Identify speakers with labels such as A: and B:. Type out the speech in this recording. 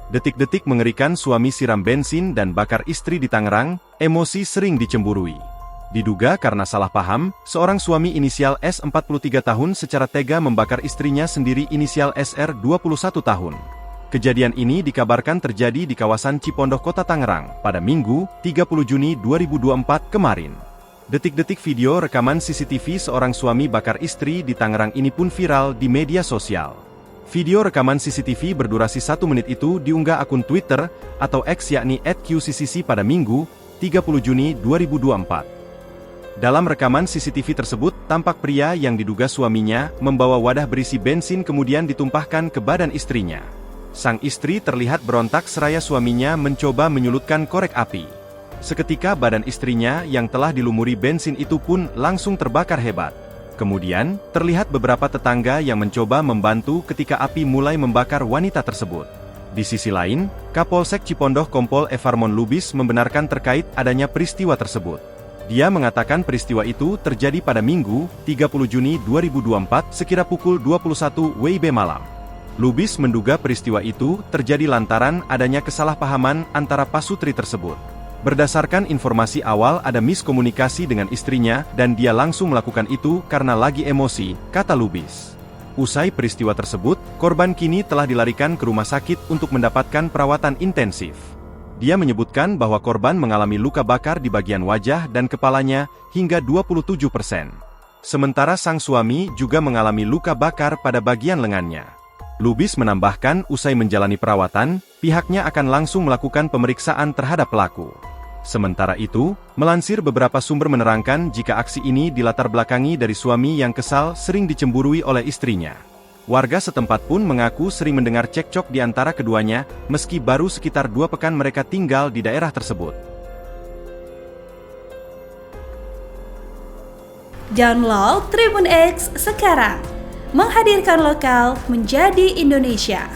A: Detik-detik mengerikan suami siram bensin dan bakar istri di Tangerang, emosi sering dicemburui. Diduga karena salah paham, seorang suami inisial S 43 tahun secara tega membakar istrinya sendiri inisial SR 21 tahun. Kejadian ini dikabarkan terjadi di kawasan Cipondoh, Kota Tangerang, pada Minggu, 30 Juni 2024 kemarin. Detik-detik video rekaman CCTV seorang suami bakar istri di Tangerang ini pun viral di media sosial. Video rekaman CCTV berdurasi 1 menit itu diunggah akun Twitter atau X yakni @QCCC pada Minggu, 30 Juni 2024. Dalam rekaman CCTV tersebut, tampak pria yang diduga suaminya membawa wadah berisi bensin kemudian ditumpahkan ke badan istrinya. Sang istri terlihat berontak seraya suaminya mencoba menyulutkan korek api. Seketika badan istrinya yang telah dilumuri bensin itu pun langsung terbakar hebat. Kemudian, terlihat beberapa tetangga yang mencoba membantu ketika api mulai membakar wanita tersebut. Di sisi lain, Kapolsek Cipondoh Kompol Evarmon Lubis membenarkan terkait adanya peristiwa tersebut. Dia mengatakan peristiwa itu terjadi pada Minggu, 30 Juni 2024 sekira pukul 21 WIB malam. Lubis menduga peristiwa itu terjadi lantaran adanya kesalahpahaman antara pasutri tersebut. Berdasarkan informasi awal ada miskomunikasi dengan istrinya dan dia langsung melakukan itu karena lagi emosi, kata Lubis. Usai peristiwa tersebut, korban kini telah dilarikan ke rumah sakit untuk mendapatkan perawatan intensif. Dia menyebutkan bahwa korban mengalami luka bakar di bagian wajah dan kepalanya hingga 27%. Sementara sang suami juga mengalami luka bakar pada bagian lengannya. Lubis menambahkan usai menjalani perawatan, pihaknya akan langsung melakukan pemeriksaan terhadap pelaku. Sementara itu, melansir beberapa sumber menerangkan jika aksi ini dilatar belakangi dari suami yang kesal sering dicemburui oleh istrinya. Warga setempat pun mengaku sering mendengar cekcok di antara keduanya, meski baru sekitar 2 pekan mereka tinggal di daerah tersebut.
B: Download Tribun X sekarang, menghadirkan lokal menjadi Indonesia.